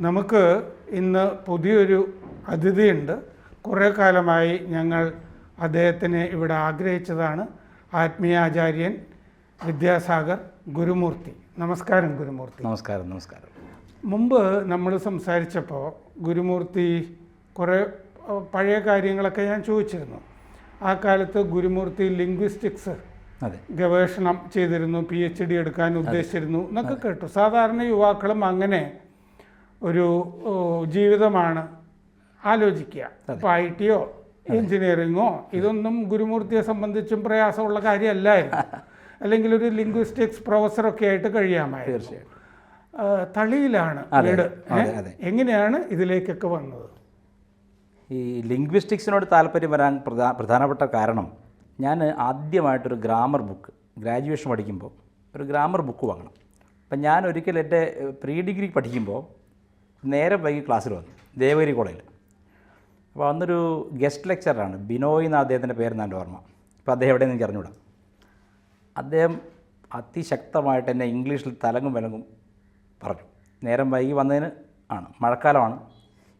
നമുക്ക് ഇന്ന് പുതിയൊരു അതിഥിയുണ്ട്. കുറേ കാലമായി ഞങ്ങൾ അദ്ദേഹത്തിനെ ഇവിടെ ആഗ്രഹിച്ചതാണ്. ആത്മീയാചാര്യൻ വിദ്യാസാഗർ ഗുരുമൂർത്തി. നമസ്കാരം ഗുരുമൂർത്തി. നമസ്കാരം. നമസ്കാരം. മുമ്പ് നമ്മൾ സംസാരിച്ചപ്പോൾ ഗുരുമൂർത്തി കുറേ പഴയ കാര്യങ്ങളൊക്കെ ഞാൻ ചോദിച്ചിരുന്നു. ആ കാലത്ത് ഗുരുമൂർത്തി ലിംഗ്വിസ്റ്റിക്സ് ഗവേഷണം ചെയ്തിരുന്നു, PhD എടുക്കാൻ ഉദ്ദേശിച്ചിരുന്നു എന്നൊക്കെ കേട്ടു. സാധാരണ യുവാക്കളും അങ്ങനെ ഒരു ജീവിതമാണ് ആലോചിക്കുക. ഇപ്പോൾ IT-യോ എഞ്ചിനീയറിങ്ങോ ഇതൊന്നും ഗുരുമൂർത്തിയെ സംബന്ധിച്ചും പ്രയാസമുള്ള കാര്യമല്ലായിരുന്നു. അല്ലെങ്കിൽ ഒരു ലിംഗ്വിസ്റ്റിക്സ് പ്രൊഫസറൊക്കെ ആയിട്ട് കഴിയാമായിരുന്നു. തളിയിലാണ് വീട്. എങ്ങനെയാണ് ഇതിലേക്കൊക്കെ വന്നത്? ഈ ലിംഗ്വിസ്റ്റിക്സിനോട് താല്പര്യം വരാൻ പ്രധാനപ്പെട്ട കാരണം, ഞാൻ ആദ്യമായിട്ടൊരു ഗ്രാമർ ബുക്ക് ഗ്രാജുവേഷൻ പഠിക്കുമ്പോൾ ഒരു ഗ്രാമർ ബുക്ക് വാങ്ങണം. അപ്പം ഞാൻ ഒരിക്കൽ എൻ്റെ പ്രീ-ഡിഗ്രി പഠിക്കുമ്പോൾ നേരെ വൈകി ക്ലാസ്സിൽ വന്നു ദേവഗിരി കോളേജിൽ. അപ്പോൾ അന്നൊരു ഗസ്റ്റ് ലെക്ചറാണ്, ബിനോയ് എന്ന അദ്ദേഹത്തിൻ്റെ പേരെന്ന് എൻ്റെ ഓർമ്മ. അപ്പോൾ അദ്ദേഹം എവിടെയെന്ന് എനിക്ക് അറിഞ്ഞൂടാ. അദ്ദേഹം അതിശക്തമായിട്ട് എന്നെ ഇംഗ്ലീഷിൽ തലങ്ങും വിലങ്ങും പറഞ്ഞു. നേരം വൈകി വന്നതിന് ആണ്, മഴക്കാലമാണ്.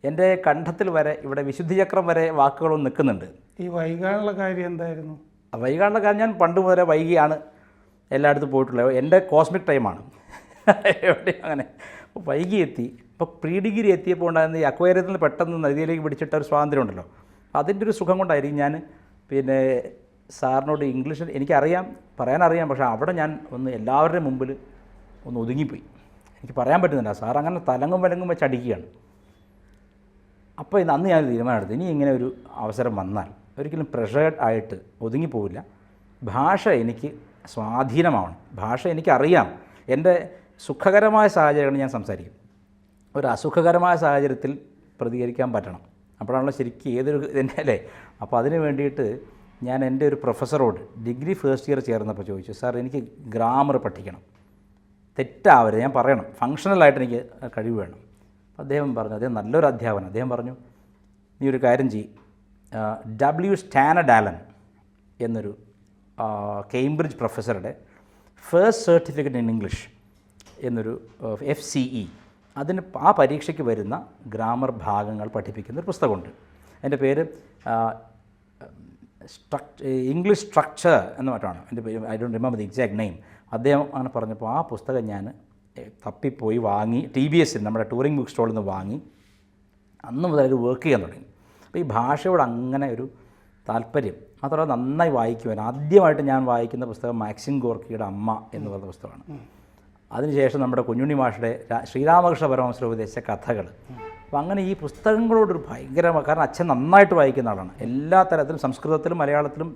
എൻ്റെ കണ്ഠത്തിൽ വരെ ഇവിടെ വിശുദ്ധിചക്രം വരെ വാക്കുകളൊന്നും നിൽക്കുന്നുണ്ട്. ഈ വൈകാനുള്ള കാര്യം എന്തായിരുന്നു? വൈകാനുള്ള കാര്യം, ഞാൻ പണ്ട് മുതലേ വൈകിയാണ് എല്ലായിടത്തും പോയിട്ടുള്ളത്. എൻ്റെ കോസ്മിക് ടൈമാണ് എവിടെ അങ്ങനെ. അപ്പോൾ വൈകി എത്തി. ഇപ്പോൾ പ്രീ-ഡിഗ്രി എത്തിയപ്പോൾ ഉണ്ടായിരുന്ന ഈ അക്വേറിയത്തിൽ നിന്ന് പെട്ടെന്ന് നദിയിലേക്ക് പിടിച്ചിട്ട ഒരു സ്വാതന്ത്ര്യം ഉണ്ടല്ലോ, അതിൻ്റെ ഒരു സുഖം കൊണ്ടായിരിക്കും ഞാൻ പിന്നെ സാറിനോട് ഇംഗ്ലീഷിൽ എനിക്കറിയാം, പറയാനറിയാം, പക്ഷേ അവിടെ ഞാൻ ഒന്ന് എല്ലാവരുടെയും മുമ്പിൽ ഒന്ന് ഒതുങ്ങിപ്പോയി. എനിക്ക് പറയാൻ പറ്റുന്നില്ല. സാർ അങ്ങനെ തലങ്ങും വിലങ്ങും വെച്ച് അടിക്കുകയാണ്. അപ്പോൾ അന്ന് ഞാൻ തീരുമാനമെടുത്തു, ഇനി ഇങ്ങനെ ഒരു അവസരം വന്നാൽ ഒരിക്കലും പ്രഷേർഡ് ആയിട്ട് ഒതുങ്ങിപ്പോവില്ല. ഭാഷ എനിക്ക് സ്വാധീനമാവണം. ഭാഷ എനിക്കറിയാം. എൻ്റെ സുഖകരമായ സാഹചര്യങ്ങൾ ഞാൻ സംസാരിക്കും. ഒരു അസുഖകരമായ സാഹചര്യത്തിൽ പ്രതികരിക്കാൻ പറ്റണം. അപ്പോഴാണല്ലോ ശരിക്കും ഏതൊരു തന്നെ അല്ലേ. അപ്പോൾ അതിന് വേണ്ടിയിട്ട് ഞാൻ എൻ്റെ ഒരു പ്രൊഫസറോട് ഡിഗ്രി ഫസ്റ്റ് ഇയർ ചേർന്നപ്പോൾ ചോദിച്ചു, സാർ എനിക്ക് ഗ്രാമർ പഠിക്കണം, തെറ്റാവരുത്, ഞാൻ പറയണം, ഫങ്ഷണലായിട്ട് എനിക്ക് കഴിവ് വേണം. അദ്ദേഹം പറഞ്ഞു, അദ്ദേഹം നല്ലൊരു അധ്യാപനം. അദ്ദേഹം പറഞ്ഞു, നീ ഒരു കാര്യം ചെയ്യ്, W. സ്റ്റാനഡ് ആലൻ എന്നൊരു കേംബ്രിഡ്ജ് പ്രൊഫസറുടെ ഫസ്റ്റ് സർട്ടിഫിക്കറ്റ് ഇൻ ഇംഗ്ലീഷ് എന്നൊരു FCE, അതിന് ആ പരീക്ഷയ്ക്ക് വരുന്ന ഗ്രാമർ ഭാഗങ്ങൾ പഠിപ്പിക്കുന്ന ഒരു പുസ്തകമുണ്ട്. എൻ്റെ പേര് ഇംഗ്ലീഷ് സ്ട്രക്ചർ എന്ന് മറ്റാണ് എൻ്റെ പേര്. I don't remember the exact name. അദ്ദേഹം അങ്ങനെ പറഞ്ഞപ്പോൾ ആ പുസ്തകം ഞാൻ തപ്പിപ്പോയി വാങ്ങി, TBS നമ്മുടെ ടൂറിംഗ് ബുക്ക് സ്റ്റോളിൽ നിന്ന് വാങ്ങി. അന്ന് മുതൽ അത് വർക്ക് ചെയ്യാൻ തുടങ്ങി. അപ്പോൾ ഈ ഭാഷയോട് അങ്ങനെ ഒരു താല്പര്യം, മാത്രമല്ല നന്നായി വായിക്കുവാൻ. ആദ്യമായിട്ട് ഞാൻ വായിക്കുന്ന പുസ്തകം മാക്സിം ഗോർക്കിയുടെ അമ്മ എന്ന് പറയുന്ന പുസ്തകമാണ്. അതിനുശേഷം നമ്മുടെ കുഞ്ഞുണ്ണി മാഷയുടെ ശ്രീരാമകൃഷ്ണ പരമഹംസർ ഉപദേശിച്ച കഥകൾ. അപ്പോൾ അങ്ങനെ ഈ പുസ്തകങ്ങളോടൊരു ഭയങ്കരമാണ്. കാരണം അച്ഛൻ നന്നായിട്ട് വായിക്കുന്ന ആളാണ്. എല്ലാ തരത്തിലും, സംസ്കൃതത്തിലും മലയാളത്തിലും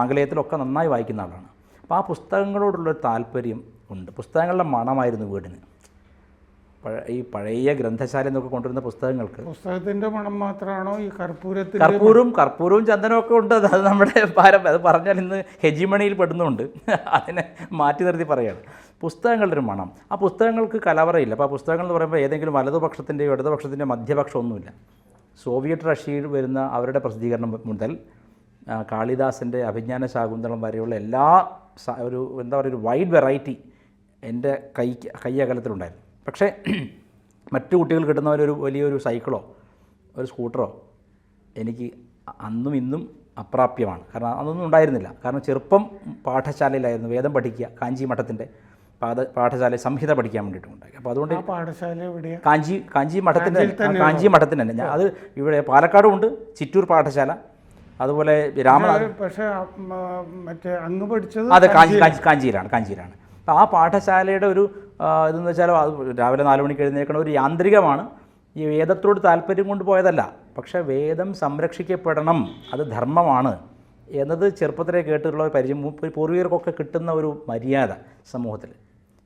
ആംഗലേയത്തിലും ഒക്കെ നന്നായി വായിക്കുന്ന ആളാണ്. അപ്പോൾ ആ പുസ്തകങ്ങളോടുള്ളൊരു താല്പര്യം ഉണ്ട്. പുസ്തകങ്ങളുടെ മണമായിരുന്നു വീടിന്. ഈ പഴയ ഗ്രന്ഥശാല എന്നൊക്കെ കൊണ്ടുവരുന്ന പുസ്തകത്തിൻ്റെ മണം മാത്രമാണോ ഈ കർപ്പൂരവും ചന്ദനവും ഒക്കെ ഉണ്ട്. അത് നമ്മുടെ അത് പറഞ്ഞാൽ ഇന്ന് ഹെജിമണിയിൽ പെടുന്നുണ്ട്. അതിനെ മാറ്റി നിർത്തി പറയുകയാണ്. പുസ്തകങ്ങളുടെ ഒരു മണം. ആ പുസ്തകങ്ങൾക്ക് കലവറയില്ല. അപ്പോൾ ആ പുസ്തകങ്ങൾ എന്ന് പറയുമ്പോൾ ഏതെങ്കിലും വലതുപക്ഷത്തിൻ്റെയോ ഇടതുപക്ഷത്തിൻ്റെയോ മധ്യപക്ഷമൊന്നുമില്ല. സോവിയറ്റ് റഷ്യയിൽ വരുന്ന അവരുടെ പ്രസിദ്ധീകരണം മുതൽ കാളിദാസൻ്റെ അഭിജ്ഞാന ശാകുന്തളം വരെയുള്ള എല്ലാ ഒരു എന്താ പറയുക, ഒരു വൈഡ് വെറൈറ്റി എൻ്റെ കൈ അകലത്തിലുണ്ടായിരുന്നു. പക്ഷേ മറ്റു കുട്ടികൾ കിട്ടുന്നവരൊരു വലിയൊരു സൈക്കിളോ ഒരു സ്കൂട്ടറോ എനിക്ക് അന്നും ഇന്നും അപ്രാപ്യമാണ്. കാരണം അതൊന്നും ഉണ്ടായിരുന്നില്ല. കാരണം ചെറുപ്പം പാഠശാലയിലായിരുന്നു വേദം പഠിക്കുക. കാഞ്ചി മഠത്തിൻ്റെ പാഠശാല സംഹിത പഠിക്കാൻ വേണ്ടിയിട്ടുണ്ടായി. അപ്പോൾ അതുകൊണ്ട് പാഠശാല കാഞ്ചി മഠത്തിൻ്റെ തന്നെ. അത് ഇവിടെ പാലക്കാടും ഉണ്ട്, ചിറ്റൂർ പാഠശാല, അതുപോലെ രാമനാഥ്. പക്ഷേ മറ്റേ അങ്ങ് പഠിച്ചത് അതെ, കാഞ്ചിയിലാണ്. അപ്പോൾ ആ പാഠശാലയുടെ ഒരു ഇതെന്ന് വെച്ചാൽ അത് രാവിലെ 4 മണിക്ക് എഴുന്നേൽക്കണ ഒരു യാന്ത്രികമാണ്. ഈ വേദത്തോട് താല്പര്യം കൊണ്ട് പോയതല്ല. പക്ഷേ വേദം സംരക്ഷിക്കപ്പെടണം, അത് ധർമ്മമാണ് എന്നത് ചെറുപ്പത്തിലേ കേട്ടിട്ടുള്ള ഒരു പരിചയം, പൂർവികർക്കൊക്കെ കിട്ടുന്ന ഒരു മര്യാദ സമൂഹത്തിൽ.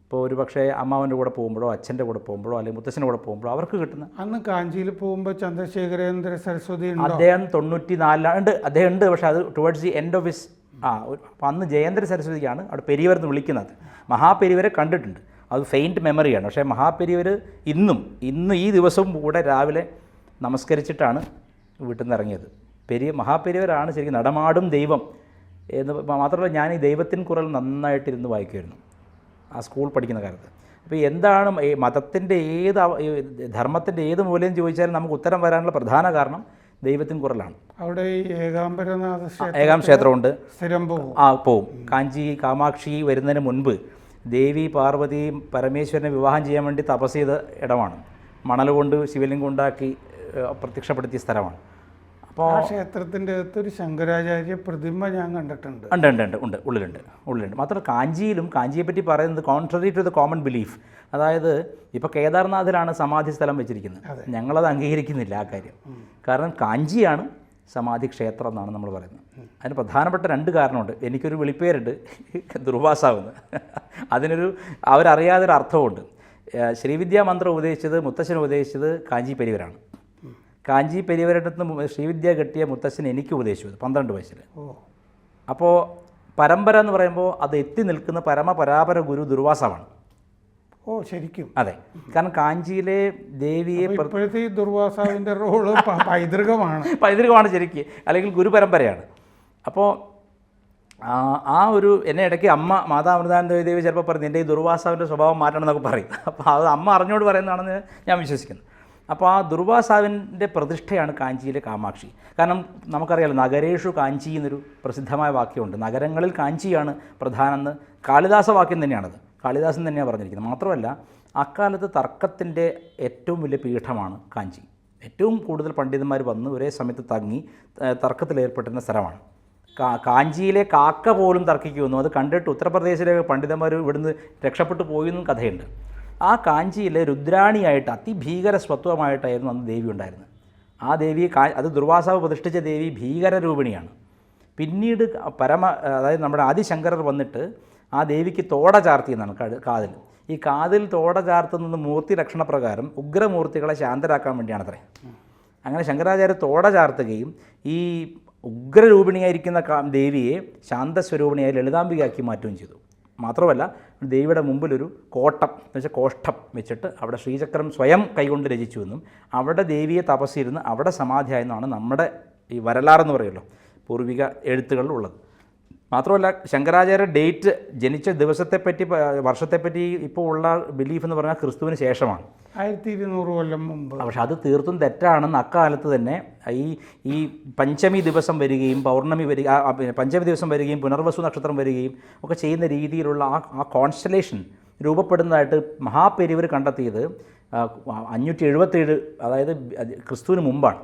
ഇപ്പോൾ ഒരു പക്ഷേ അമ്മാവൻ്റെ കൂടെ പോകുമ്പോഴോ അച്ഛൻ്റെ കൂടെ പോകുമ്പോഴോ അല്ലെങ്കിൽ മുത്തച്ഛൻ്റെ കൂടെ പോകുമ്പോഴോ അവർക്ക് കിട്ടുന്ന. അന്ന് കാഞ്ചിയിൽ പോകുമ്പോൾ ചന്ദ്രശേഖരേന്ദ്ര സരസ്വതി അദ്ദേഹം 94 അദ്ദേഹം ഉണ്ട്. പക്ഷേ അത് towards the end of his അപ്പോൾ അന്ന് ജയേന്ദ്ര സരസ്വതിക്കാണ് അവിടെ പെരിയവരെന്ന് വിളിക്കുന്നത്. മഹാപെരിവരെ കണ്ടിട്ടുണ്ട്, അത് ഫെയിൻറ്റ് മെമ്മറിയാണ്. പക്ഷേ മഹാപെരിവർ ഇന്ന് ഈ ദിവസവും കൂടെ രാവിലെ നമസ്കരിച്ചിട്ടാണ് വീട്ടിൽ നിന്ന് ഇറങ്ങിയത്. മഹാപെരിവരാണ് ശരിക്കും നടമാടും ദൈവം എന്ന്. മാത്രമല്ല ഞാൻ ഈ ദൈവത്തിൻ കുറൽ നന്നായിട്ടിരുന്ന് വായിക്കുമായിരുന്നു ആ സ്കൂൾ പഠിക്കുന്ന കാലത്ത്. അപ്പോൾ എന്താണ് ഈ മതത്തിൻ്റെ ധർമ്മത്തിൻ്റെ ഏത് മൂല്യം ചോദിച്ചാലും നമുക്ക് ഉത്തരം വരാനുള്ള പ്രധാന കാരണം ദൈവത്തിൻ കുറലാണ്. അവിടെ ഈ ഏകാംബരനാഥ ഏകാം ക്ഷേത്രമുണ്ട്, സ്ഥിരം പോകും. പോവും. കാഞ്ചി കാമാക്ഷി വരുന്നതിന് മുൻപ് ദേവി പാർവതി പരമേശ്വരനെ വിവാഹം ചെയ്യാൻ വേണ്ടി തപസ് ചെയ്ത ഇടമാണ്. മണൽ കൊണ്ട് ശിവലിംഗം ഉണ്ടാക്കി പ്രത്യക്ഷപ്പെടുത്തിയ സ്ഥലമാണ്. അപ്പോൾ ആ ക്ഷേത്രത്തിൻ്റെ അകത്തൊരു ശങ്കരാചാര്യ പ്രതിമ ഞാൻ കണ്ടിട്ടുണ്ട്. ഉണ്ട് ഉള്ളിലുണ്ട്. മാത്രമല്ല കാഞ്ചിയെപ്പറ്റി പറയുന്നത് contrary to the common belief, അതായത് ഇപ്പോൾ കേദാർനാഥിലാണ് സമാധി സ്ഥലം വെച്ചിരിക്കുന്നത്. ഞങ്ങളത് അംഗീകരിക്കുന്നില്ല ആ കാര്യം. കാരണം കാഞ്ചിയാണ് സമാധി ക്ഷേത്രം എന്നാണ് നമ്മൾ പറയുന്നത്. അതിന് പ്രധാനപ്പെട്ട 2 കാരണമുണ്ട്. എനിക്കൊരു വിളിപ്പേരുണ്ട്, ദുർവാസാവെന്ന്. അതിനൊരു അവരറിയാതൊരു അർത്ഥമുണ്ട്. ശ്രീവിദ്യാ മന്ത്രം ഉപദേശിച്ചത്, മുത്തശ്ശൻ ഉപദേശിച്ചത് കാഞ്ചി പെരിയവരാണ്. കാഞ്ചി പെരിയവരുടെ ശ്രീവിദ്യ കെട്ടിയ മുത്തശ്ശൻ എനിക്ക് ഉപദേശിച്ചത് 12 വയസ്സിൽ. അപ്പോൾ പരമ്പര എന്ന് പറയുമ്പോൾ അത് എത്തി നിൽക്കുന്ന പരമപരാപര ഗുരു ദുർവാസാവാണ്. ശരിക്കും അതെ. കാരണം കാഞ്ചിയിലെ ദേവിയെ ഇപ്പോഴത്തെ ഈ ദുർവാസാവിൻ്റെ റോള് പൈതൃകമാണ് ശരിക്ക്, അല്ലെങ്കിൽ ഗുരുപരമ്പരയാണ്. അപ്പോൾ ആ ഒരു എന്നെ ഇടയ്ക്ക് അമ്മ മാതാമൃതാനന്ദ ദേവി ചിലപ്പോൾ പറയും എൻ്റെ ഈ ദുർവാസാവിൻ്റെ സ്വഭാവം മാറ്റണം എന്നൊക്കെ പറയും. അപ്പോൾ അത് അമ്മ അറിഞ്ഞോട് പറയുന്നതാണെന്ന് ഞാൻ വിശ്വസിക്കുന്നു. അപ്പോൾ ആ ദുർവാസാവിൻ്റെ പ്രതിഷ്ഠയാണ് കാഞ്ചിയിലെ കാമാക്ഷി. കാരണം നമുക്കറിയാലോ, നഗരേഷു കാഞ്ചി എന്നൊരു പ്രസിദ്ധമായ വാക്യമുണ്ട്. നഗരങ്ങളിൽ കാഞ്ചിയാണ് പ്രധാനമെന്ന് കാളിദാസ വാക്യം തന്നെയാണത്. കാളിദാസൻ തന്നെയാണ് പറഞ്ഞിരിക്കുന്നത്. മാത്രമല്ല അക്കാലത്ത് തർക്കത്തിൻ്റെ ഏറ്റവും വലിയ പീഠമാണ് കാഞ്ചി. ഏറ്റവും കൂടുതൽ പണ്ഡിതന്മാർ വന്ന് ഒരേ സമയത്ത് തങ്ങി തർക്കത്തിലേർപ്പെട്ടിരുന്ന സ്ഥലമാണ്. കാഞ്ചിയിലെ കാക്ക പോലും തർക്കിക്കുമെന്നും അത് കണ്ടിട്ട് ഉത്തർപ്രദേശിലെ പണ്ഡിതന്മാർ ഇവിടുന്ന് രക്ഷപ്പെട്ടു പോയെന്നും കഥയുണ്ട്. ആ കാഞ്ചിയിലെ രുദ്രാണിയായിട്ട് അതിഭീകര സ്വത്വമായിട്ടായിരുന്നു അന്ന് ദേവി ഉണ്ടായിരുന്നത്. ആ ദേവി അത് ദുർവാസാവ് പ്രതിഷ്ഠിച്ച ദേവി ഭീകരരൂപിണിയാണ്. പിന്നീട് അതായത് നമ്മുടെ ആദിശങ്കരർ വന്നിട്ട് ആ ദേവിക്ക് തോട ചാർത്തിയെന്നാണ് കാതിൽ. ഈ കാതിൽ തോട ചാർത്തുന്നത് മൂർത്തി ലക്ഷണപ്രകാരം ഉഗ്രമൂർത്തികളെ ശാന്തരാക്കാൻ വേണ്ടിയാണത്രേ. അങ്ങനെ ശങ്കരാചാര്യ തോട ചാർത്തുകയും ഈ ഉഗ്രരൂപിണിയായിരിക്കുന്ന ദേവിയെ ശാന്തസ്വരൂപിണിയായി ലളിതാംബികയാക്കി മാറ്റുകയും ചെയ്തു. മാത്രമല്ല ദേവിയുടെ മുമ്പിലൊരു കോട്ടം എന്ന് വെച്ചാൽ കോഷ്ഠം വെച്ചിട്ട് അവിടെ ശ്രീചക്രം സ്വയം കൈകൊണ്ട് രചിച്ചുവെന്നും അവിടെ ദേവിയെ തപസ്സിരുന്ന് അവിടെ സമാധിയായെന്നാണ് നമ്മുടെ ഈ വരലാറെന്ന് പറയുമല്ലോ പൂർവിക എഴുത്തുകളിലുള്ളത്. മാത്രമല്ല ശങ്കരാചാര്യ ഡേറ്റ് ജനിച്ച ദിവസത്തെപ്പറ്റി വർഷത്തെപ്പറ്റി ഇപ്പോൾ ഉള്ള ബിലീഫ് എന്ന് പറഞ്ഞാൽ ക്രിസ്തുവിന് ശേഷമാണ്, 1200 കൊല്ലം മുമ്പ്. പക്ഷെ അത് തീർത്തും തെറ്റാണെന്ന് അക്കാലത്ത് തന്നെ ഈ പഞ്ചമി ദിവസം വരികയും പഞ്ചമി ദിവസം വരികയും പുനർവസു നക്ഷത്രം വരികയും ഒക്കെ ചെയ്യുന്ന രീതിയിലുള്ള ആ കോൺസ്റ്റലേഷൻ രൂപപ്പെടുന്നതായിട്ട് മഹാപെരിവർ കണ്ടെത്തിയത് 577, അതായത് ക്രിസ്തുവിന് മുമ്പാണ്.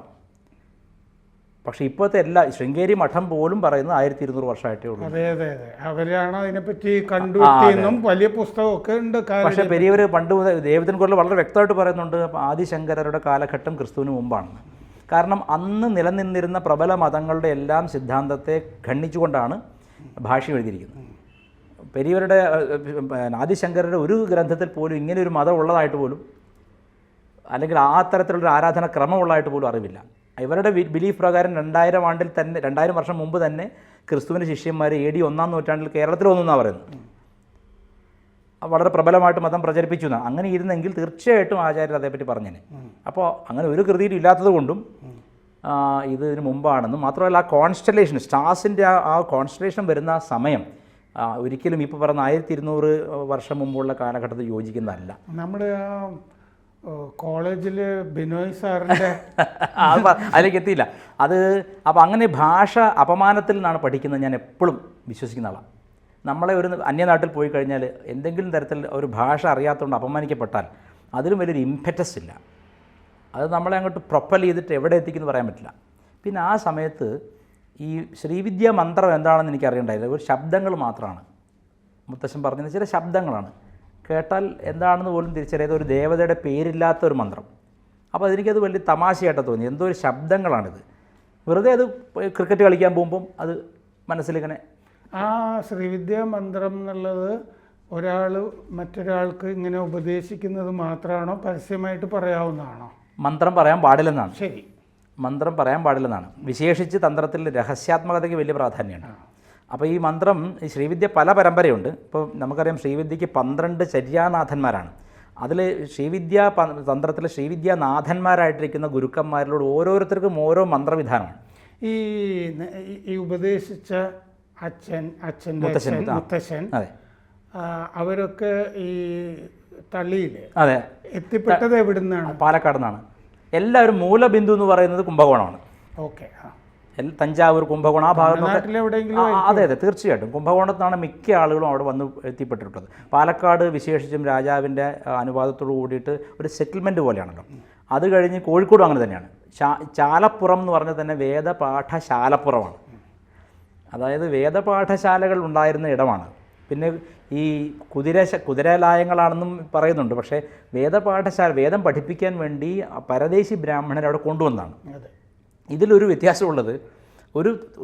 പക്ഷേ ഇപ്പോഴത്തെ ശൃംഗേരി മഠം പോലും പറയുന്നത് 1200 വർഷമായിട്ടേ ഉള്ളൂ. അതെ അവരാണ് അതിനെപ്പറ്റി കണ്ടുപിടിച്ചെന്നും വലിയ പുസ്തകമൊക്കെ ഉണ്ട്. പക്ഷേ പെരിയവർ പണ്ട് ദൈവത്തിനെ കുറിച്ച് വളരെ വ്യക്തമായിട്ട് പറയുന്നുണ്ട് ആദിശങ്കരരുടെ കാലഘട്ടം ക്രിസ്തുവിന് മുമ്പാണെന്ന്. കാരണം അന്ന് നിലനിന്നിരുന്ന പ്രബല മതങ്ങളുടെ എല്ലാം സിദ്ധാന്തത്തെ ഖണ്ഡിച്ചുകൊണ്ടാണ് ഭാഷ്യം എഴുതിയിരിക്കുന്നത്. പെരിയവരുടെ ആദിശങ്കരരുടെ ഒരു ഗ്രന്ഥത്തിൽ പോലും ഇങ്ങനെ ഒരു മതം ഉള്ളതായിട്ട് പോലും, അല്ലെങ്കിൽ ആ തരത്തിലുള്ളൊരു ആരാധന ക്രമമുള്ളതായിട്ട് പോലും അറിവില്ല. ഇവരുടെ ബിലീഫ് പ്രകാരം 2000 ആണ്ടിൽ തന്നെ 2000 വർഷം മുമ്പ് തന്നെ ക്രിസ്തുവിൻ്റെ ശിഷ്യന്മാർ AD 1-ാം നൂറ്റാണ്ടിൽ കേരളത്തിൽ വന്നെന്നാണ് പറയുന്നത്. വളരെ പ്രബലമായിട്ട് മതം പ്രചരിപ്പിച്ചു എന്നാണ്. അങ്ങനെ ഇരുന്നെങ്കിൽ തീർച്ചയായിട്ടും ആചാര്യർ അതേപ്പറ്റി പറഞ്ഞേനെ. അപ്പോൾ അങ്ങനെ ഒരു കൃതിയിലും ഇല്ലാത്തത് കൊണ്ടും ഇതിന് മുമ്പാണെന്നും, മാത്രമല്ല ആ കോൺസ്റ്റലേഷൻ സ്റ്റാർസിൻ്റെ ആ കോൺസ്റ്റലേഷൻ വരുന്ന സമയം ഒരിക്കലും ഇപ്പോൾ പറയുന്ന 1200 വർഷം മുമ്പുള്ള കാലഘട്ടത്തിൽ യോജിക്കുന്നതല്ല. നമ്മുടെ കോളേജിൽ ബിനോയ് സാറിൻ്റെ അതിലേക്ക് എത്തിയില്ല അത്. അപ്പോൾ അങ്ങനെ ഭാഷ അപമാനത്തിൽ നിന്നാണ് പഠിക്കുന്നത് ഞാൻ എപ്പോഴും വിശ്വസിക്കുന്ന ആളാണ്. നമ്മളെ ഒരു അന്യനാട്ടിൽ പോയി കഴിഞ്ഞാൽ എന്തെങ്കിലും തരത്തിൽ ഒരു ഭാഷ അറിയാത്തതുകൊണ്ട് അപമാനിക്കപ്പെട്ടാൽ അതിലും വലിയൊരു ഇംപെറ്റസ് ഇല്ല. അത് നമ്മളെ അങ്ങോട്ട് പ്രൊപ്പൽ ചെയ്തിട്ട് എവിടെ എത്തിക്കുമെന്ന് പറയാൻ പറ്റില്ല. പിന്നെ ആ സമയത്ത് ഈ ശ്രീവിദ്യാ മന്ത്രം എന്താണെന്ന് എനിക്ക് അറിയണ്ടായില്ല. ഒരു ശബ്ദങ്ങൾ മാത്രമാണ് മുത്തശ്ശൻ പറഞ്ഞത്, ചില ശബ്ദങ്ങളാണ്. കേട്ടാൽ എന്താണെന്ന് പോലും തിരിച്ചറിയാത്ത ഒരു ദേവതയുടെ പേരില്ലാത്ത ഒരു മന്ത്രം. അപ്പോൾ അതെനിക്കത് വലിയ തമാശയായിട്ട് തോന്നി. എന്തോ ഒരു ശബ്ദങ്ങളാണിത്. വെറുതെ അത് ക്രിക്കറ്റ് കളിക്കാൻ പോകുമ്പം അത് മനസ്സിലിങ്ങനെ. ആ ശ്രീവിദ്യാ മന്ത്രം എന്നുള്ളത് ഒരാൾ മറ്റൊരാൾക്ക് ഇങ്ങനെ ഉപദേശിക്കുന്നത് മാത്രമാണോ, പരസ്യമായിട്ട് പറയാവുന്നതാണോ? മന്ത്രം പറയാൻ പാടില്ലെന്നാണ്. ശരി, മന്ത്രം പറയാൻ പാടില്ലെന്നാണ്. വിശേഷിച്ച് തന്ത്രത്തിൽ രഹസ്യാത്മകതയ്ക്ക് വലിയ പ്രാധാന്യമാണ്. അപ്പോൾ ഈ മന്ത്രം, ഈ ശ്രീവിദ്യ പല പരമ്പരയുണ്ട്. ഇപ്പോൾ നമുക്കറിയാം ശ്രീവിദ്യയ്ക്ക് 12 ചര്യാനാഥന്മാരാണ്. അതിൽ തന്ത്രത്തിലെ ശ്രീവിദ്യാനാഥന്മാരായിട്ടിരിക്കുന്ന ഗുരുക്കന്മാരിലൂടെ ഓരോരുത്തർക്കും ഓരോ മന്ത്രവിധാനമാണ്. ഈ ഉപദേശിച്ച അച്ഛൻ്റെ മുത്തശ്ശൻ, അതെ, അവരൊക്കെ ഈ തളിയിൽ അതെ, എത്തിപ്പെട്ടത് എവിടുന്നാണ്? പാലക്കാട് നിന്നാണ്. എല്ലാവരും മൂലബിന്ദു എന്ന് പറയുന്നത് കുംഭകോണമാണ്. ഓക്കെ. തഞ്ചാവൂർ, കുംഭകോണം, ആ ഭാഗത്തൊക്കെ. അതെ അതെ, തീർച്ചയായിട്ടും കുംഭകോണത്താണ് മിക്ക ആളുകളും അവിടെ വന്ന് എത്തിപ്പെട്ടിട്ടുള്ളത്. പാലക്കാട് വിശേഷിച്ചും രാജാവിൻ്റെ അനുവാദത്തോടു കൂടിയിട്ട് ഒരു സെറ്റിൽമെൻറ്റ് പോലെയാണല്ലോ. അത് കഴിഞ്ഞ് കോഴിക്കോടും അങ്ങനെ തന്നെയാണ്. ചാലപ്പുറം എന്ന് പറഞ്ഞാൽ തന്നെ വേദപാഠശാലപ്പുറമാണ്. അതായത് വേദപാഠശാലകൾ ഉണ്ടായിരുന്ന ഇടമാണ്. പിന്നെ ഈ കുതിരലായങ്ങളാണെന്നും പറയുന്നുണ്ട്. പക്ഷേ വേദപാഠശാല, വേദം പഠിപ്പിക്കാൻ വേണ്ടി പരദേശി ബ്രാഹ്മണരെ അവിടെ കൊണ്ടുവന്നതാണ്. ഇതിലൊരു വ്യത്യാസമുള്ളത്,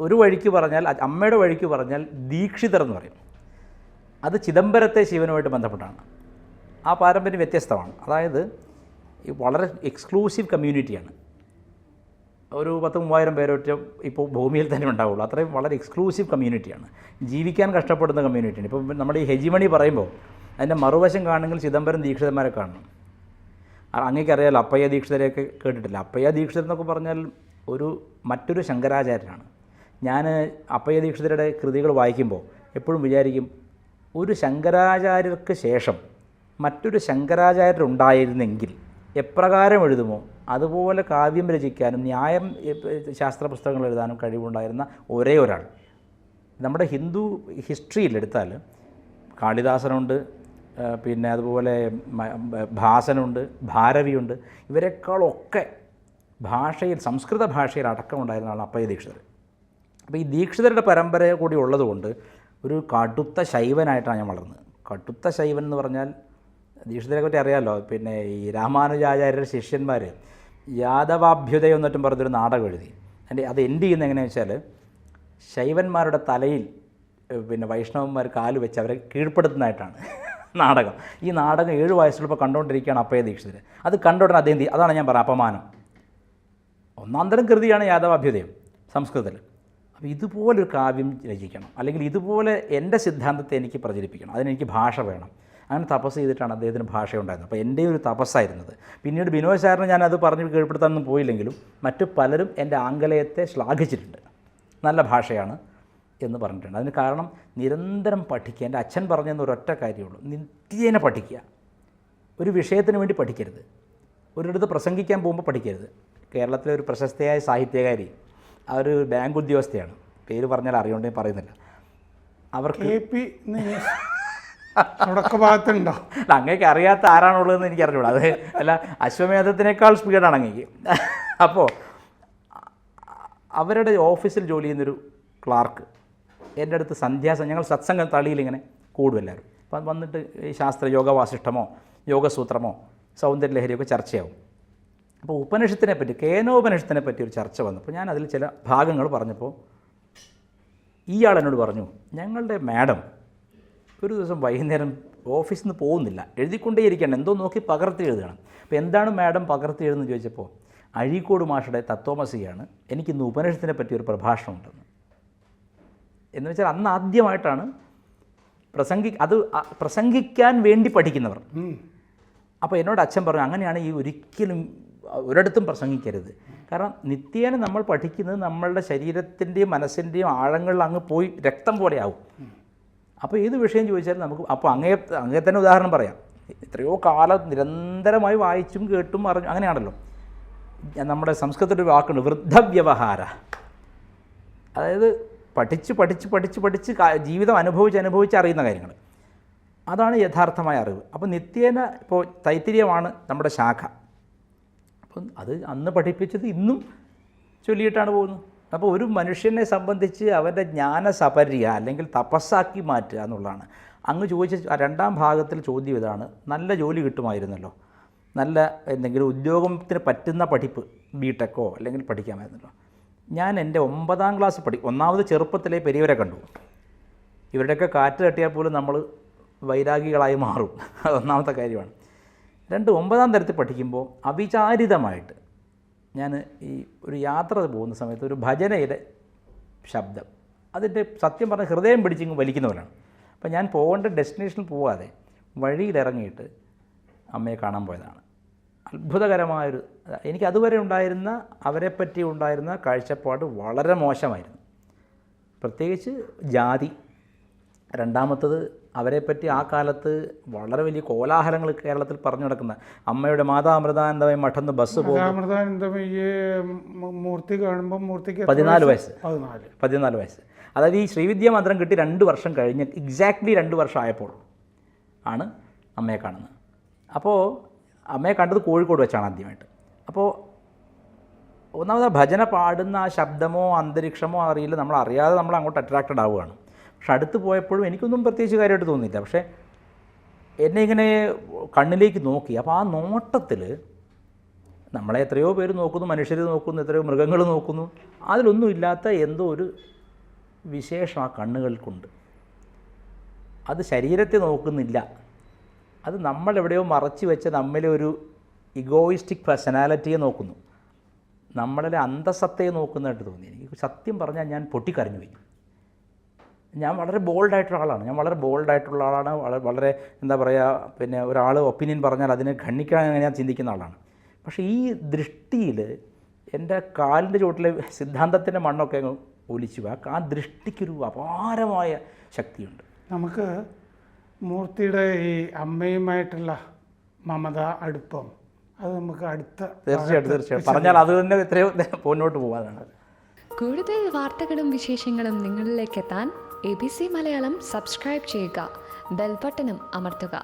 ഒരു വഴിക്ക് പറഞ്ഞാൽ, അമ്മയുടെ വഴിക്ക് പറഞ്ഞാൽ ദീക്ഷിതർ എന്ന് പറയും. അത് ചിദംബരത്തെ ശിവനുമായിട്ട് ബന്ധപ്പെട്ടാണ്. ആ പാരമ്പര്യം വ്യത്യസ്തമാണ്. അതായത് വളരെ എക്സ്ക്ലൂസീവ് കമ്മ്യൂണിറ്റിയാണ്. ഒരു 10,000-3000 പേരൊറ്റ ഇപ്പോൾ ഭൂമിയിൽ തന്നെ ഉണ്ടാവുള്ളൂ. അത്രയും വളരെ എക്സ്ക്ലൂസീവ് കമ്മ്യൂണിറ്റിയാണ്. ജീവിക്കാൻ കഷ്ടപ്പെടുന്ന കമ്മ്യൂണിറ്റിയാണ്. ഇപ്പോൾ നമ്മുടെ ഈ ഹെജിമണി പറയുമ്പോൾ അതിൻ്റെ മറുവശം കാണണമെങ്കിൽ ചിദംബരം ദീക്ഷിതന്മാരെ കാണണം. അങ്ങേക്കറിയാലോ, അപ്പയ്യ ദീക്ഷിതരെയൊക്കെ കേട്ടിട്ടില്ല. അപ്പയ്യ ദീക്ഷിതർ എന്നൊക്കെ പറഞ്ഞാൽ മറ്റൊരു ശങ്കരാചാര്യനാണ്. ഞാൻ അപ്പയ്യ ദീക്ഷിതരുടെ കൃതികൾ വായിക്കുമ്പോൾ എപ്പോഴും വിചാരിക്കും, ഒരു ശങ്കരാചാര്യർക്ക് ശേഷം മറ്റൊരു ശങ്കരാചാര്യരുണ്ടായിരുന്നെങ്കിൽ എപ്രകാരം എഴുതുമോ അതുപോലെ കാവ്യം രചിക്കാനും ന്യായം ശാസ്ത്ര പുസ്തകങ്ങൾ എഴുതാനും കഴിവുണ്ടായിരുന്ന ഒരേ ഒരാൾ. നമ്മുടെ ഹിന്ദു ഹിസ്റ്ററിയിൽ എടുത്താൽ കാളിദാസനുണ്ട്, പിന്നെ അതുപോലെ ഭാസനുണ്ട്, ഭാരവിയുണ്ട്. ഇവരെക്കാളൊക്കെ ഭാഷയിൽ, സംസ്കൃത ഭാഷയിൽ അടക്കമുണ്ടായിരുന്ന ആളാണ് അപ്പയ്യ ദീക്ഷിതർ. അപ്പോൾ ഈ ദീക്ഷിതരുടെ പരമ്പര കൂടി ഉള്ളതുകൊണ്ട് ഒരു കടുത്ത ശൈവനായിട്ടാണ് ഞാൻ വളർന്നത്. കടുത്ത ശൈവൻ എന്ന് പറഞ്ഞാൽ ദീക്ഷിതരെ പറ്റി അറിയാമല്ലോ. പിന്നെ ഈ രാമാനുജാചാര്യരുടെ ശിഷ്യന്മാർ യാദവാഭ്യുദയം എന്നിട്ടും പറഞ്ഞൊരു നാടകം എഴുതി. അത് എൻഡ് ചെയ്യുന്നത് എങ്ങനെയാണെന്ന് വെച്ചാൽ, ശൈവന്മാരുടെ തലയിൽ പിന്നെ വൈഷ്ണവന്മാർ കാല് വെച്ച് അവരെ കീഴ്പ്പെടുത്തുന്നതായിട്ടാണ് നാടകം. ഈ നാടകം 7 വയസ്സുള്ളപ്പോൾ കണ്ടുകൊണ്ടിരിക്കുകയാണ് അപ്പയ്യ ദീക്ഷിതർ. അത് കണ്ടുകൊണ്ടിരുന്ന അദ്ദേഹം, അതാണ് ഞാൻ പറഞ്ഞത് അപമാനം. ഒന്നാന്തരം കൃതിയാണ് യാദവാഭ്യുദയം സംസ്കൃതത്തിൽ. അപ്പോൾ ഇതുപോലൊരു കാവ്യം രചിക്കണം, അല്ലെങ്കിൽ ഇതുപോലെ എൻ്റെ സിദ്ധാന്തത്തെ എനിക്ക് പ്രചരിപ്പിക്കണം, അതിനെനിക്ക് ഭാഷ വേണം. അങ്ങനെ തപസ് ചെയ്തിട്ടാണ് അദ്ദേഹത്തിന് ഭാഷ ഉണ്ടായിരുന്നത്. അപ്പോൾ എൻ്റെ ഒരു തപസ്സായിരുന്നത്. പിന്നീട് ബിനോയ് സാറിന് ഞാനത് പറഞ്ഞ് കീഴ്പ്പെടുത്താനൊന്നും പോയില്ലെങ്കിലും മറ്റു പലരും എൻ്റെ ആംഗലേയത്തെ ശ്ലാഘിച്ചിട്ടുണ്ട്. നല്ല ഭാഷയാണ് എന്ന് പറഞ്ഞിട്ടുണ്ട്. അതിന് കാരണം നിരന്തരം പഠിക്കുക. എൻ്റെ അച്ഛൻ പറഞ്ഞെന്ന് ഒരൊറ്റ കാര്യമുള്ളൂ, നിത്യേന പഠിക്കുക. ഒരു വിഷയത്തിന് വേണ്ടി പഠിക്കരുത്. ഒരിടത്ത് പ്രസംഗിക്കാൻ പോകുമ്പോൾ പഠിക്കരുത്. കേരളത്തിലെ ഒരു പ്രശസ്തയായ സാഹിത്യകാരി, അവർ ബാങ്ക് ഉദ്യോഗസ്ഥയാണ്, പേര് പറഞ്ഞാൽ അറിയുകൊണ്ടേ പറയുന്നില്ല. അവർക്ക് ഭാഗത്തുണ്ടോ അല്ല, അങ്ങേക്ക് അറിയാത്ത ആരാണുള്ളതെന്ന് എനിക്ക് അറിഞ്ഞൂടാ. അത് അല്ല, അശ്വമേധത്തിനേക്കാൾ സ്പീഡാണ് അങ്ങേക്ക്. അപ്പോൾ അവരുടെ ഓഫീസിൽ ജോലി ചെയ്യുന്നൊരു ക്ലാർക്ക് എൻ്റെ അടുത്ത് ഞങ്ങൾ സത്സംഗം തളിയിലിങ്ങനെ കൂടും എല്ലാവരും. അപ്പം വന്നിട്ട് ഈ ശാസ്ത്ര യോഗവാസിഷ്ടമോ യോഗസൂത്രമോ സൗന്ദര്യലഹരിയൊക്കെ ചർച്ചയാവും. അപ്പോൾ ഉപനിഷത്തിനെ പറ്റി, കേനോപനിഷത്തിനെ പറ്റി ഒരു ചർച്ച വന്നപ്പോൾ ഞാൻ അതിൽ ചില ഭാഗങ്ങൾ പറഞ്ഞപ്പോൾ ഇയാൾ എന്നോട് പറഞ്ഞു, ഞങ്ങളുടെ മാഡം ഒരു ദിവസം വൈകുന്നേരം ഓഫീസിൽ നിന്ന് പോകുന്നില്ല, എഴുതിക്കൊണ്ടേയിരിക്കണം, എന്തോ നോക്കി പകർത്തി എഴുതുകയാണ്. അപ്പോൾ എന്താണ് മാഡം പകർത്തി എഴുതുന്നത് ചോദിച്ചപ്പോൾ, അഴീക്കോട് മാഷയുടെ തത്വമസിയാണ്, എനിക്കിന്ന് ഉപനിഷത്തിനെ പറ്റി ഒരു പ്രഭാഷണം ഉണ്ടെന്ന്. എന്ന് വെച്ചാൽ അന്ന് ആദ്യമായിട്ടാണ് പ്രസംഗിക്കാൻ വേണ്ടി പഠിക്കുന്നവർ. അപ്പോൾ എന്നോട് അച്ഛൻ പറഞ്ഞു, അങ്ങനെയാണ് ഈ ഒരിക്കലും ഒരിടത്തും പ്രസംഗിക്കരുത്. കാരണം നിത്യേന നമ്മൾ പഠിക്കുന്നത് നമ്മളുടെ ശരീരത്തിൻ്റെയും മനസ്സിൻ്റെയും ആഴങ്ങളിൽ അങ്ങ് പോയി രക്തം പോലെ ആവും. അപ്പോൾ ഏത് വിഷയം ചോദിച്ചാലും നമുക്ക്, അപ്പോൾ അങ്ങേ തന്നെ ഉദാഹരണം പറയാം, എത്രയോ കാലം നിരന്തരമായി വായിച്ചും കേട്ടും അറിഞ്ഞു, അങ്ങനെയാണല്ലോ. നമ്മുടെ സംസ്കൃതത്തിൽ ഒരു വാക്കുണ്ട്, വൃദ്ധവ്യവഹാര. അതായത് പഠിച്ച് ജീവിതം അനുഭവിച്ച് അറിയുന്ന കാര്യങ്ങൾ, അതാണ് യഥാർത്ഥമായ അറിവ്. അപ്പോൾ നിത്യേന, ഇപ്പോൾ തൈത്തിരീയമാണ് നമ്മുടെ ശാഖ, അപ്പം അത് അന്ന് പഠിപ്പിച്ചത് ഇന്നും ചൊല്ലിയിട്ടാണ് പോകുന്നത്. അപ്പോൾ ഒരു മനുഷ്യനെ സംബന്ധിച്ച് അവൻ്റെ ജ്ഞാനസപര്യ അല്ലെങ്കിൽ തപസ്സാക്കി മാറ്റുക എന്നുള്ളതാണ്. അങ്ങ് ചോദിച്ച രണ്ടാം ഭാഗത്തിൽ ചോദ്യം ഇതാണ്, നല്ല ജോലി കിട്ടുമായിരുന്നല്ലോ, നല്ല എന്തെങ്കിലും ഉദ്യോഗത്തിന് പറ്റുന്ന പഠിപ്പ് ബിടെക്കോ അല്ലെങ്കിൽ പഠിക്കാമായിരുന്നല്ലോ. ഞാൻ എൻ്റെ 9ാം ക്ലാസ് ഒന്നാമത് ചെറുപ്പത്തിലെ പെരിയവരെ കണ്ടു. ഇവരുടെയൊക്കെ കാറ്റ് തട്ടിയാൽ പോലും നമ്മൾ വൈരാഗികളായി മാറും, അതൊന്നാമത്തെ കാര്യമാണ്. 9ാം തരത്തിൽ പഠിക്കുമ്പോൾ അവിചാരിതമായിട്ട് ഞാൻ ഈ ഒരു യാത്ര പോകുന്ന സമയത്ത് ഒരു ഭജനയുടെ ശബ്ദം, അതിൻ്റെ സത്യം പറഞ്ഞ ഹൃദയം പിടിച്ചിങ്ങ് വലിക്കുന്നവരാണ്. അപ്പോൾ ഞാൻ പോകേണ്ട ഡെസ്റ്റിനേഷനിൽ പോകാതെ വഴിയിലിറങ്ങിയിട്ട് അമ്മയെ കാണാൻ പോയതാണ്. അത്ഭുതകരമായൊരു, എനിക്ക് അതുവരെ ഉണ്ടായിരുന്ന അവരെപ്പറ്റി ഉണ്ടായിരുന്ന കാഴ്ചപ്പാട് വളരെ മോശമായിരുന്നു. പ്രത്യേകിച്ച് ജാതി, രണ്ടാമത്തത് അവരെപ്പറ്റി ആ കാലത്ത് വളരെ വലിയ കോലാഹലങ്ങൾ കേരളത്തിൽ പറഞ്ഞു നടക്കുന്ന അമ്മയുടെ മാതാമൃതാനന്ദമയ മഠന്ന് ബസ് പോകും. അമൃതാനന്ദമയ്യെ മൂർത്തി കാണുമ്പോൾ മൂർത്തിക്ക് 14 വയസ്സ്. 14. 14 വയസ്സ്. അതായത് ഈ ശ്രീവിദ്യാ മന്ത്രം കിട്ടി 2 വർഷം കഴിഞ്ഞ് എക്സാക്ട്ലി 2 വർഷം ആയപ്പോൾ ആണ് അമ്മയെ കാണുന്നത്. അപ്പോൾ അമ്മയെ കണ്ടത് കോഴിക്കോട് വെച്ചാണ് ആദ്യമായിട്ട്. അപ്പോൾ ഒന്നാമത് ഭജന പാടുന്ന ആ ശബ്ദമോ അന്തരീക്ഷമോ അറിയില്ല, നമ്മളറിയാതെ നമ്മൾ അങ്ങോട്ട് അട്രാക്റ്റഡ് ആവുകയാണ്. പക്ഷെ അടുത്ത് പോയപ്പോഴും എനിക്കൊന്നും പ്രത്യേകിച്ച് കാര്യമായിട്ട് തോന്നിയില്ല. പക്ഷേ എന്നെ ഇങ്ങനെ കണ്ണിലേക്ക് നോക്കി. അപ്പോൾ ആ നോട്ടത്തിൽ നമ്മളെ എത്രയോ പേര് നോക്കുന്നു, മനുഷ്യർ നോക്കുന്നു, എത്രയോ മൃഗങ്ങൾ നോക്കുന്നു, അതിലൊന്നും ഇല്ലാത്ത എന്തോ ഒരു വിശേഷം ആ കണ്ണുകൾക്കുണ്ട്. അത് ശരീരത്തെ നോക്കുന്നില്ല, അത് നമ്മളെവിടെയോ മറച്ചു വെച്ച നമ്മിലെ ഒരു ഇഗോയിസ്റ്റിക് പേഴ്സണാലിറ്റിയെ നോക്കുന്നു, നമ്മളിലെ അന്തസത്തയെ നോക്കുന്നതായിട്ട് തോന്നി. എനിക്ക് സത്യം പറഞ്ഞാൽ ഞാൻ പൊട്ടിക്കരഞ്ഞു പോയി. ഞാൻ വളരെ ബോൾഡായിട്ടുള്ള ആളാണ്. വളരെ എന്താ പറയുക, പിന്നെ ഒരാൾ ഒപ്പീനിയൻ പറഞ്ഞാൽ അതിനെ ഖണ്ഡിക്കാൻ ഞാൻ ചിന്തിക്കുന്ന ആളാണ്. പക്ഷേ ഈ ദൃഷ്ടിയിൽ എൻ്റെ കാലിൻ്റെ ചുവട്ടിലെ സിദ്ധാന്തത്തിൻ്റെ മണ്ണൊക്കെ അങ്ങ് ഒലിച്ചു. ആ ദൃഷ്ടിക്കൊരു അപാരമായ ശക്തിയുണ്ട്. നമുക്ക് മൂർത്തിയുടെ ഈ അമ്മയുമായിട്ടുള്ള മമത, അടുപ്പം, അത് നമുക്ക് തീർച്ചയായിട്ടും പറഞ്ഞാൽ അത് തന്നെ എത്രയോ മുന്നോട്ട് പോകാനാണ്. കൂടുതൽ വാർത്തകളും വിശേഷങ്ങളും നിങ്ങളിലേക്ക് എത്താൻ ABC മലയാളം സബ്സ്ക്രൈബ് ചെയ്യുക, ബെൽ ബട്ടണും അമർത്തുക.